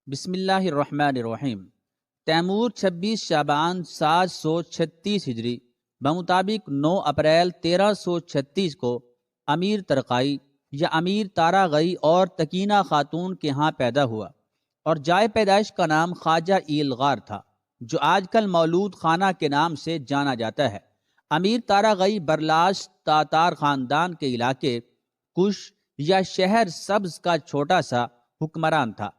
بسم اللہ الرحمن الرحیم۔ تیمور 26 شعبان 736 ہجری بمطابق 9 اپریل 1336 کو امیر ترقائی یا امیر تارا گئی اور تکینہ خاتون کے ہاں پیدا ہوا، اور جائے پیدائش کا نام خواجہ ایلغار تھا، جو آج کل مولود خانہ کے نام سے جانا جاتا ہے۔ امیر تارا گئی برلاش تاتار خاندان کے علاقے کش یا شہر سبز کا چھوٹا سا حکمران تھا۔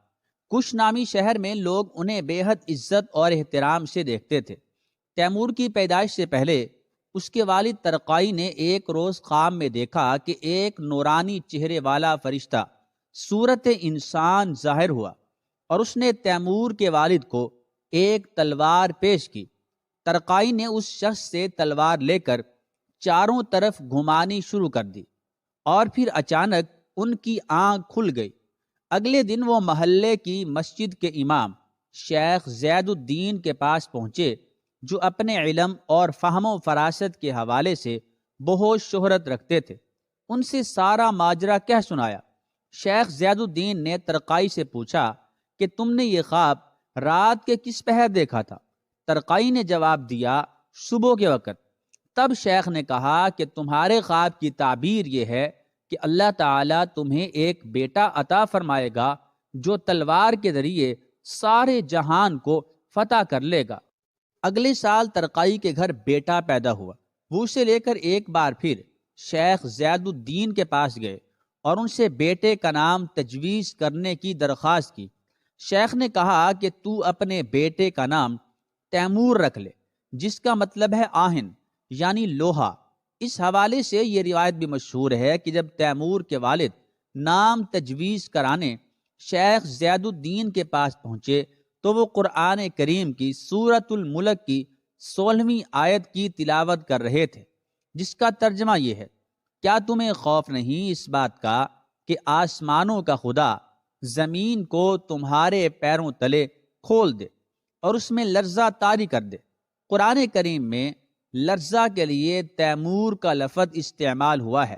کش نامی شہر میں لوگ انہیں بے حد عزت اور احترام سے دیکھتے تھے۔ تیمور کی پیدائش سے پہلے اس کے والد ترقائی نے ایک روز خواب میں دیکھا کہ ایک نورانی چہرے والا فرشتہ صورت انسان ظاہر ہوا، اور اس نے تیمور کے والد کو ایک تلوار پیش کی۔ ترقائی نے اس شخص سے تلوار لے کر چاروں طرف گھمانی شروع کر دی، اور پھر اچانک ان کی آنکھ کھل گئی۔ اگلے دن وہ محلے کی مسجد کے امام شیخ زید الدین کے پاس پہنچے، جو اپنے علم اور فہم و فراست کے حوالے سے بہت شہرت رکھتے تھے۔ ان سے سارا ماجرا کہہ سنایا۔ شیخ زید الدین نے ترقائی سے پوچھا کہ تم نے یہ خواب رات کے کس پہر دیکھا تھا؟ ترقائی نے جواب دیا، صبح کے وقت۔ تب شیخ نے کہا کہ تمہارے خواب کی تعبیر یہ ہے کہ اللہ تعالیٰ تمہیں ایک بیٹا عطا فرمائے گا جو تلوار کے ذریعے سارے جہان کو فتح کر لے گا۔ اگلے سال ترقائی کے گھر بیٹا پیدا ہوا۔ وہ اسے لے کر ایک بار پھر شیخ زید الدین کے پاس گئے اور ان سے بیٹے کا نام تجویز کرنے کی درخواست کی۔ شیخ نے کہا کہ تو اپنے بیٹے کا نام تیمور رکھ لے، جس کا مطلب ہے آہن یعنی لوہا۔ اس حوالے سے یہ روایت بھی مشہور ہے کہ جب تیمور کے والد نام تجویز کرانے شیخ زید الدین کے پاس پہنچے تو وہ قرآن کریم کی سورۃ الملک کی 16ویں آیت کی تلاوت کر رہے تھے، جس کا ترجمہ یہ ہے: کیا تمہیں خوف نہیں اس بات کا کہ آسمانوں کا خدا زمین کو تمہارے پیروں تلے کھول دے اور اس میں لرزہ طاری کر دے؟ قرآن کریم میں لرزہ کے لیے تیمور کا لفظ استعمال ہوا ہے۔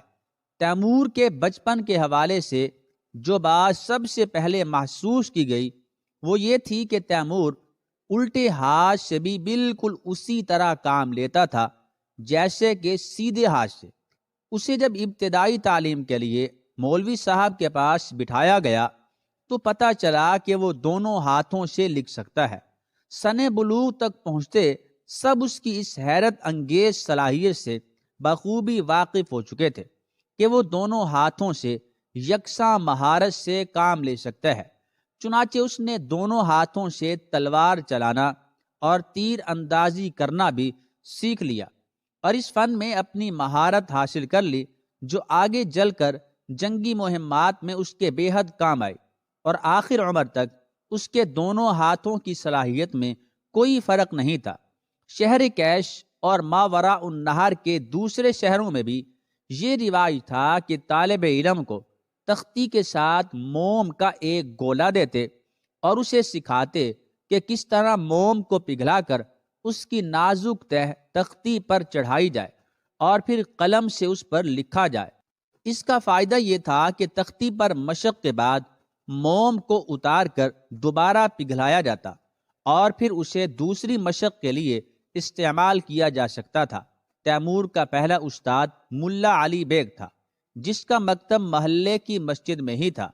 تیمور کے بچپن کے حوالے سے جو بات سب سے پہلے محسوس کی گئی وہ یہ تھی کہ تیمور الٹے ہاتھ سے بھی بالکل اسی طرح کام لیتا تھا جیسے کہ سیدھے ہاتھ سے۔ اسے جب ابتدائی تعلیم کے لیے مولوی صاحب کے پاس بٹھایا گیا تو پتہ چلا کہ وہ دونوں ہاتھوں سے لکھ سکتا ہے۔ سن بلوغ تک پہنچتے سب اس کی اس حیرت انگیز صلاحیت سے بخوبی واقف ہو چکے تھے کہ وہ دونوں ہاتھوں سے یکساں مہارت سے کام لے سکتا ہے۔ چنانچہ اس نے دونوں ہاتھوں سے تلوار چلانا اور تیر اندازی کرنا بھی سیکھ لیا، اور اس فن میں اپنی مہارت حاصل کر لی، جو آگے چل کر جنگی مہمات میں اس کے بے حد کام آئی، اور آخر عمر تک اس کے دونوں ہاتھوں کی صلاحیت میں کوئی فرق نہیں تھا۔ شہر کیش اور ماوراء النہر کے دوسرے شہروں میں بھی یہ رواج تھا کہ طالب علم کو تختی کے ساتھ موم کا ایک گولا دیتے اور اسے سکھاتے کہ کس طرح موم کو پگھلا کر اس کی نازک تہ تختی پر چڑھائی جائے اور پھر قلم سے اس پر لکھا جائے۔ اس کا فائدہ یہ تھا کہ تختی پر مشق کے بعد موم کو اتار کر دوبارہ پگھلایا جاتا اور پھر اسے دوسری مشق کے لیے استعمال کیا جا سکتا تھا۔ تیمور کا پہلا استاد ملا علی بیگ تھا، جس کا مکتب محلے کی مسجد میں ہی تھا۔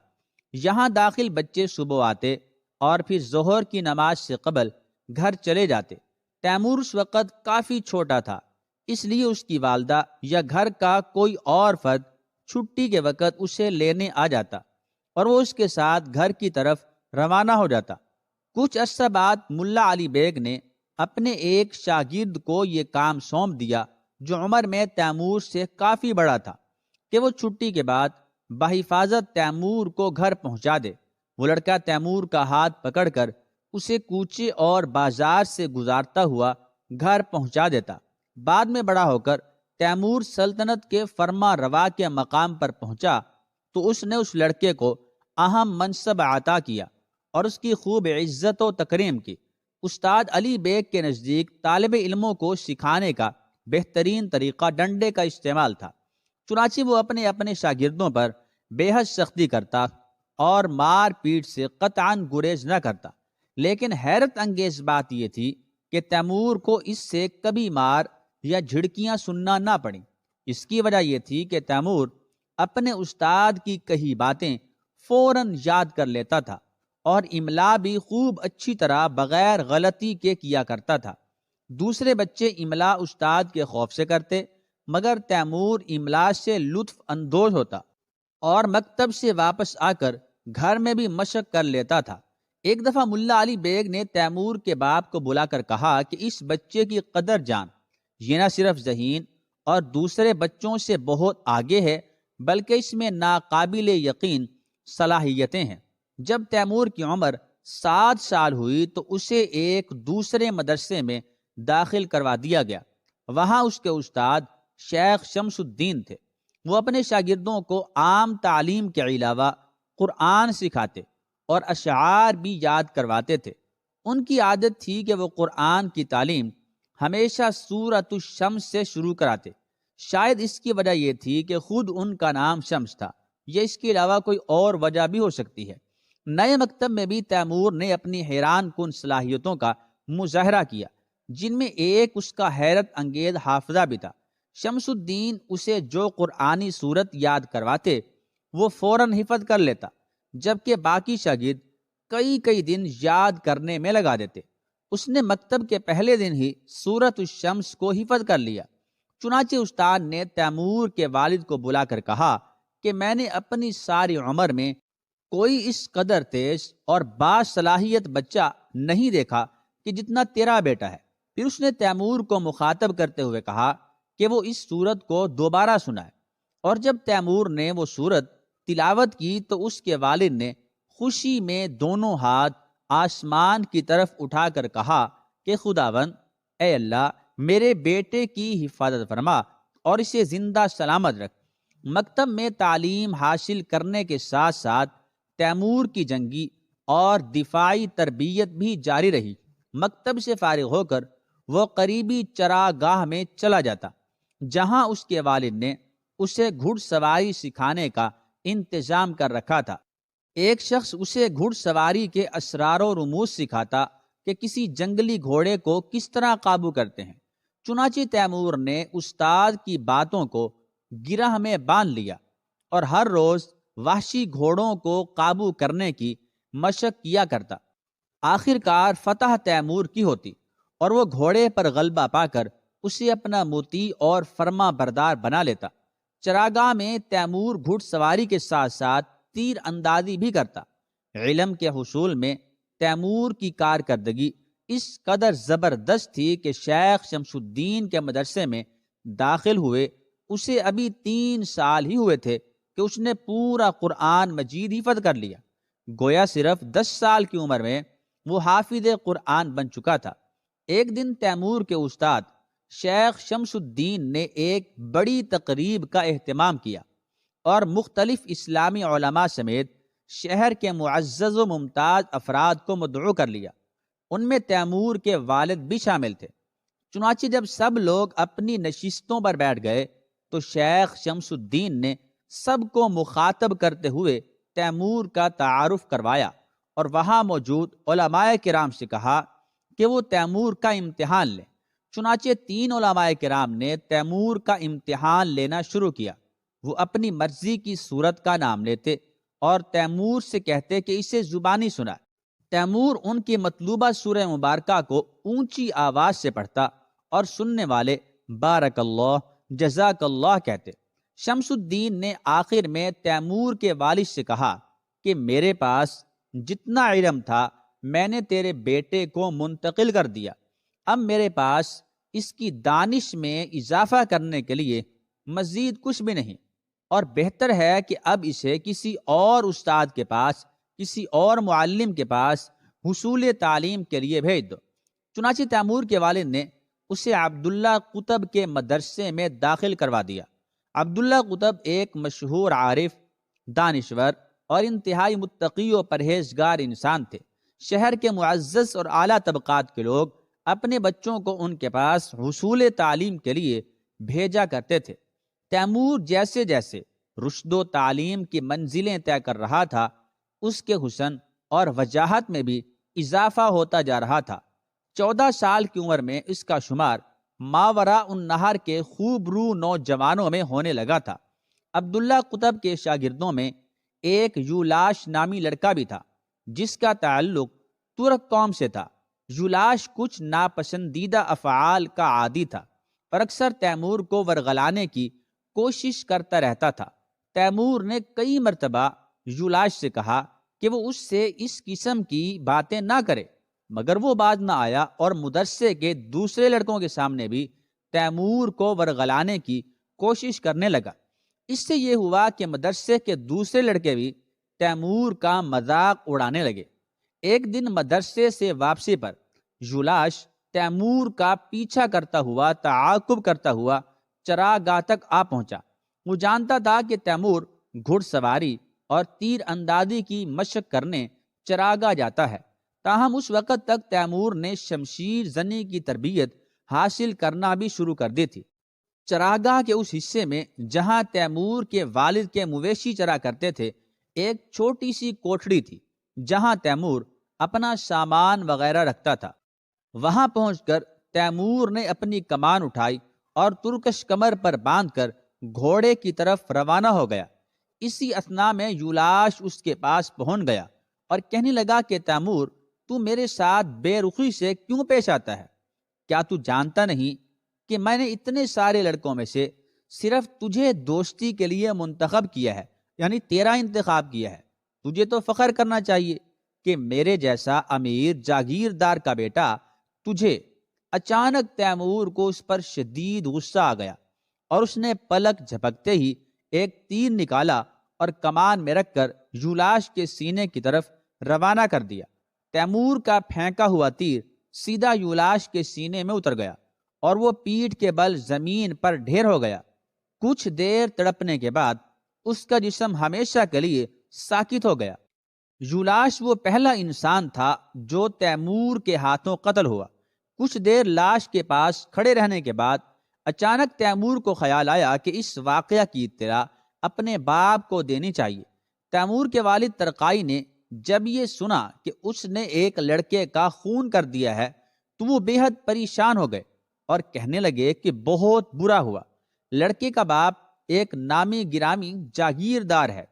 یہاں داخل بچے صبح آتے اور پھر ظہر کی نماز سے قبل گھر چلے جاتے۔ تیمور اس وقت کافی چھوٹا تھا، اس لیے اس کی والدہ یا گھر کا کوئی اور فرد چھٹی کے وقت اسے لینے آ جاتا اور وہ اس کے ساتھ گھر کی طرف روانہ ہو جاتا۔ کچھ عرصہ بعد ملا علی بیگ نے اپنے ایک شاگرد کو یہ کام سونپ دیا، جو عمر میں تیمور سے کافی بڑا تھا، کہ وہ چھٹی کے بعد بحفاظت تیمور کو گھر پہنچا دے۔ وہ لڑکا تیمور کا ہاتھ پکڑ کر اسے کوچے اور بازار سے گزارتا ہوا گھر پہنچا دیتا۔ بعد میں بڑا ہو کر تیمور سلطنت کے فرما روا کے مقام پر پہنچا تو اس نے اس لڑکے کو اہم منصب عطا کیا اور اس کی خوب عزت و تکریم کی۔ استاد علی بیگ کے نزدیک طالب علموں کو سکھانے کا بہترین طریقہ ڈنڈے کا استعمال تھا، چنانچہ وہ اپنے شاگردوں پر بے حد سختی کرتا اور مار پیٹ سے قطعاً گریز نہ کرتا، لیکن حیرت انگیز بات یہ تھی کہ تیمور کو اس سے کبھی مار یا جھڑکیاں سننا نہ پڑیں۔ اس کی وجہ یہ تھی کہ تیمور اپنے استاد کی کہی باتیں فوراً یاد کر لیتا تھا اور املا بھی خوب اچھی طرح بغیر غلطی کے کیا کرتا تھا۔ دوسرے بچے املا استاد کے خوف سے کرتے، مگر تیمور املا سے لطف اندوز ہوتا اور مکتب سے واپس آ کر گھر میں بھی مشق کر لیتا تھا۔ ایک دفعہ ملا علی بیگ نے تیمور کے باپ کو بلا کر کہا کہ اس بچے کی قدر جان، یہ نہ صرف ذہین اور دوسرے بچوں سے بہت آگے ہے، بلکہ اس میں ناقابل یقین صلاحیتیں ہیں۔ جب تیمور کی عمر 7 سال ہوئی تو اسے ایک دوسرے مدرسے میں داخل کروا دیا گیا۔ وہاں اس کے استاد شیخ شمس الدین تھے۔ وہ اپنے شاگردوں کو عام تعلیم کے علاوہ قرآن سکھاتے اور اشعار بھی یاد کرواتے تھے۔ ان کی عادت تھی کہ وہ قرآن کی تعلیم ہمیشہ سورۃ الشمس سے شروع کراتے۔ شاید اس کی وجہ یہ تھی کہ خود ان کا نام شمس تھا، یا اس کے علاوہ کوئی اور وجہ بھی ہو سکتی ہے۔ نئے مکتب میں بھی تیمور نے اپنی حیران کن صلاحیتوں کا مظاہرہ کیا، جن میں ایک اس کا حیرت انگیز حافظہ بھی تھا۔ شمس الدین اسے جو قرآنی صورت یاد کرواتے وہ فوراً حفظ کر لیتا، جبکہ باقی شاگرد کئی دن یاد کرنے میں لگا دیتے۔ اس نے مکتب کے پہلے دن ہی سورۃ الشمس کو حفظ کر لیا۔ چنانچہ استاد نے تیمور کے والد کو بلا کر کہا کہ میں نے اپنی ساری عمر میں کوئی اس قدر تیز اور باصلاحیت بچہ نہیں دیکھا کہ جتنا تیرا بیٹا ہے۔ پھر اس نے تیمور کو مخاطب کرتے ہوئے کہا کہ وہ اس سورت کو دوبارہ سنائے، اور جب تیمور نے وہ سورت تلاوت کی تو اس کے والد نے خوشی میں دونوں ہاتھ آسمان کی طرف اٹھا کر کہا کہ خداوند، اے اللہ، میرے بیٹے کی حفاظت فرما اور اسے زندہ سلامت رکھ۔ مکتب میں تعلیم حاصل کرنے کے ساتھ ساتھ تیمور کی جنگی اور دفاعی تربیت بھی جاری رہی۔ مکتب سے فارغ ہو کر وہ قریبی چراگاہ میں چلا جاتا، جہاں اس کے والد نے اسے گھڑ سواری سکھانے کا انتظام کر رکھا تھا۔ ایک شخص اسے گھڑ سواری کے اسرار و رموز سکھاتا کہ کسی جنگلی گھوڑے کو کس طرح قابو کرتے ہیں۔ چنانچہ تیمور نے استاد کی باتوں کو گرہ میں باندھ لیا اور ہر روز وحشی گھوڑوں کو قابو کرنے کی مشق کیا کرتا۔ آخر کار فتح تیمور کی ہوتی اور وہ گھوڑے پر غلبہ پا کر اسے اپنا مطیع اور فرما بردار بنا لیتا۔ چراگاہ میں تیمور گھڑ سواری کے ساتھ ساتھ تیر اندازی بھی کرتا۔ علم کے حصول میں تیمور کی کارکردگی اس قدر زبردست تھی کہ شیخ شمس الدین کے مدرسے میں داخل ہوئے اسے ابھی 3 سال ہی ہوئے تھے کہ اس نے پورا قرآن مجید حفظ کر لیا۔ گویا صرف 10 سال کی عمر میں وہ حافظ قرآن بن چکا تھا۔ ایک دن تیمور کے استاد شیخ شمس الدین نے ایک بڑی تقریب کا اہتمام کیا اور مختلف اسلامی علماء سمیت شہر کے معزز و ممتاز افراد کو مدعو کر لیا۔ ان میں تیمور کے والد بھی شامل تھے۔ چنانچہ جب سب لوگ اپنی نشستوں پر بیٹھ گئے تو شیخ شمس الدین نے سب کو مخاطب کرتے ہوئے تیمور کا تعارف کروایا اور وہاں موجود علماء کرام سے کہا کہ وہ تیمور کا امتحان لیں۔ چنانچہ 3 علماء کرام نے تیمور کا امتحان لینا شروع کیا۔ وہ اپنی مرضی کی سورت کا نام لیتے اور تیمور سے کہتے کہ اسے زبانی سنائے۔ تیمور ان کی مطلوبہ سورہ مبارکہ کو اونچی آواز سے پڑھتا اور سننے والے بارک اللہ، جزاک اللہ کہتے۔ شمس الدین نے آخر میں تیمور کے والد سے کہا کہ میرے پاس جتنا علم تھا میں نے تیرے بیٹے کو منتقل کر دیا، اب میرے پاس اس کی دانش میں اضافہ کرنے کے لیے مزید کچھ بھی نہیں، اور بہتر ہے کہ اب اسے کسی اور استاد کے پاس، کسی اور معلم کے پاس حصول تعلیم کے لیے بھیج دو۔ چنانچہ تیمور کے والد نے اسے عبداللہ قطب کے مدرسے میں داخل کروا دیا۔ عبداللہ قطب ایک مشہور عارف، دانشور اور انتہائی متقی و پرہیزگار انسان تھے۔ شہر کے معزز اور اعلیٰ طبقات کے لوگ اپنے بچوں کو ان کے پاس حصول تعلیم کے لیے بھیجا کرتے تھے۔ تیمور جیسے جیسے رشد و تعلیم کی منزلیں طے کر رہا تھا، اس کے حسن اور وجاہت میں بھی اضافہ ہوتا جا رہا تھا۔ 14 سال کی عمر میں اس کا شمار ماورا النہر کے خوب رو نوجوانوں میں ہونے لگا تھا۔ عبداللہ قطب کے شاگردوں میں ایک یولاش نامی لڑکا بھی تھا، جس کا تعلق ترک قوم سے تھا۔ یولاش کچھ ناپسندیدہ افعال کا عادی تھا اور اکثر تیمور کو ورغلانے کی کوشش کرتا رہتا تھا۔ تیمور نے کئی مرتبہ یولاش سے کہا کہ وہ اس سے اس قسم کی باتیں نہ کرے، مگر وہ باز نہ آیا اور مدرسے کے دوسرے لڑکوں کے سامنے بھی تیمور کو ورغلانے کی کوشش کرنے لگا۔ اس سے یہ ہوا کہ مدرسے کے دوسرے لڑکے بھی تیمور کا مذاق اڑانے لگے۔ ایک دن مدرسے سے واپسی پر یولاش تیمور کا پیچھا کرتا ہوا، تعاقب کرتا ہوا چراگاہ تک آ پہنچا۔ وہ جانتا تھا کہ تیمور گھڑ سواری اور تیر اندازی کی مشق کرنے چراگاہ جاتا ہے، تاہم اس وقت تک تیمور نے شمشیر زنی کی تربیت حاصل کرنا بھی شروع کر دی تھی۔ چراگاہ کے اس حصے میں جہاں تیمور کے والد کے مویشی چرا کرتے تھے، ایک چھوٹی سی کوٹھڑی تھی جہاں تیمور اپنا سامان وغیرہ رکھتا تھا۔ وہاں پہنچ کر تیمور نے اپنی کمان اٹھائی اور ترکش کمر پر باندھ کر گھوڑے کی طرف روانہ ہو گیا۔ اسی اثنا میں یولاش اس کے پاس پہنچ گیا اور کہنے لگا کہ تیمور، تو میرے ساتھ بے رخی سے کیوں پیش آتا ہے؟ کیا تو جانتا نہیں کہ میں نے اتنے سارے لڑکوں میں سے صرف تجھے دوستی کے لیے منتخب کیا ہے، یعنی تیرا انتخاب کیا ہے؟ تجھے تو فخر کرنا چاہیے کہ میرے جیسا امیر جاگیردار کا بیٹا تجھے۔ اچانک تیمور کو اس پر شدید غصہ آ گیا اور اس نے پلک جھپکتے ہی ایک تیر نکالا اور کمان میں رکھ کر یولاش کے سینے کی طرف روانہ کر دیا۔ تیمور کا پھینکا ہوا تیر سیدھا یولاش کے سینے میں اتر گیا اور وہ پیٹھ کے بل زمین پر ڈھیر ہو گیا۔ کچھ دیر تڑپنے کے بعد اس کا جسم ہمیشہ کے لیے ساکت ہو گیا۔ یولاش وہ پہلا انسان تھا جو تیمور کے ہاتھوں قتل ہوا۔ کچھ دیر لاش کے پاس کھڑے رہنے کے بعد اچانک تیمور کو خیال آیا کہ اس واقعہ کی اطلاع اپنے باپ کو دینی چاہیے۔ تیمور کے والد ترقائی نے جب یہ سنا کہ اس نے ایک لڑکے کا خون کر دیا ہے تو وہ بے حد پریشان ہو گئے اور کہنے لگے کہ بہت برا ہوا۔ لڑکے کا باپ ایک نامی گرامی جاگیردار ہے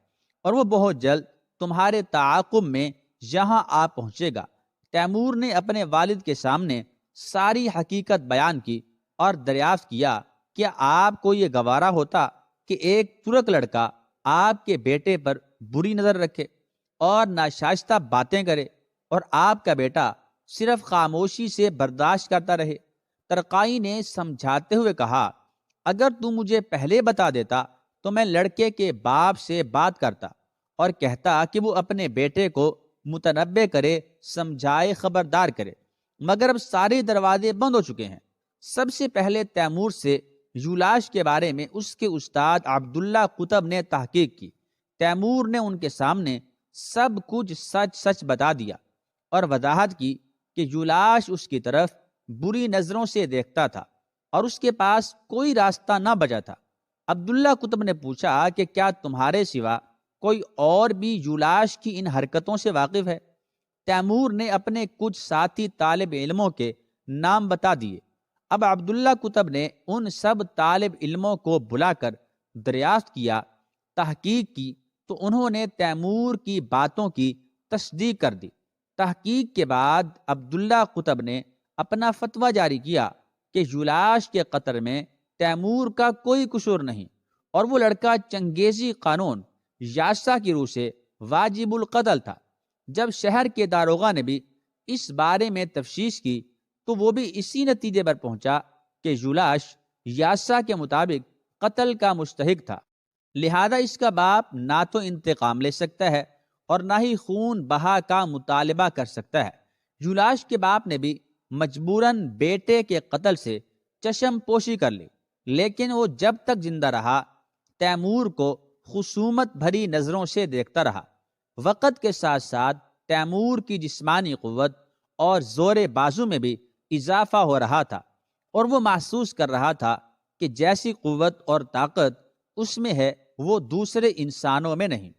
اور وہ بہت جلد تمہارے تعاقب میں یہاں آ پہنچے گا۔ تیمور نے اپنے والد کے سامنے ساری حقیقت بیان کی اور دریافت کیا کہ آپ کو یہ گوارا ہوتا کہ ایک ترک لڑکا آپ کے بیٹے پر بری نظر رکھے اور ناشائستہ باتیں کرے اور آپ کا بیٹا صرف خاموشی سے برداشت کرتا رہے؟ ترقائی نے سمجھاتے ہوئے کہا، اگر تم مجھے پہلے بتا دیتا تو میں لڑکے کے باپ سے بات کرتا اور کہتا کہ وہ اپنے بیٹے کو متنبہ کرے، سمجھائے، خبردار کرے، مگر اب سارے دروازے بند ہو چکے ہیں۔ سب سے پہلے تیمور سے یولاش کے بارے میں اس کے استاد عبداللہ قطب نے تحقیق کی۔ تیمور نے ان کے سامنے سب کچھ سچ سچ بتا دیا اور وضاحت کی کہ یولاش اس کی طرف بری نظروں سے دیکھتا تھا اور اس کے پاس کوئی راستہ نہ بچا تھا۔ عبداللہ قطب نے پوچھا کہ کیا تمہارے سوا کوئی اور بھی یولاش کی ان حرکتوں سے واقف ہے؟ تیمور نے اپنے کچھ ساتھی طالب علموں کے نام بتا دیے۔ اب عبداللہ قطب نے ان سب طالب علموں کو بلا کر دریافت کیا، تحقیق کی، تو انہوں نے تیمور کی باتوں کی تصدیق کر دی۔ تحقیق کے بعد عبداللہ قطب نے اپنا فتویٰ جاری کیا کہ یولاش کے قتل میں تیمور کا کوئی قصور نہیں اور وہ لڑکا چنگیزی قانون یاسا کی روح سے واجب القتل تھا۔ جب شہر کے داروغہ نے بھی اس بارے میں تفتیش کی تو وہ بھی اسی نتیجے پر پہنچا کہ یولاش یاسا کے مطابق قتل کا مستحق تھا، لہذا اس کا باپ نہ تو انتقام لے سکتا ہے اور نہ ہی خون بہا کا مطالبہ کر سکتا ہے۔ یولاش کے باپ نے بھی مجبوراً بیٹے کے قتل سے چشم پوشی کر لی، لیکن وہ جب تک زندہ رہا تیمور کو خصومت بھری نظروں سے دیکھتا رہا۔ وقت کے ساتھ ساتھ تیمور کی جسمانی قوت اور زور بازو میں بھی اضافہ ہو رہا تھا اور وہ محسوس کر رہا تھا کہ جیسی قوت اور طاقت اس میں ہے وہ دوسرے انسانوں میں نہیں۔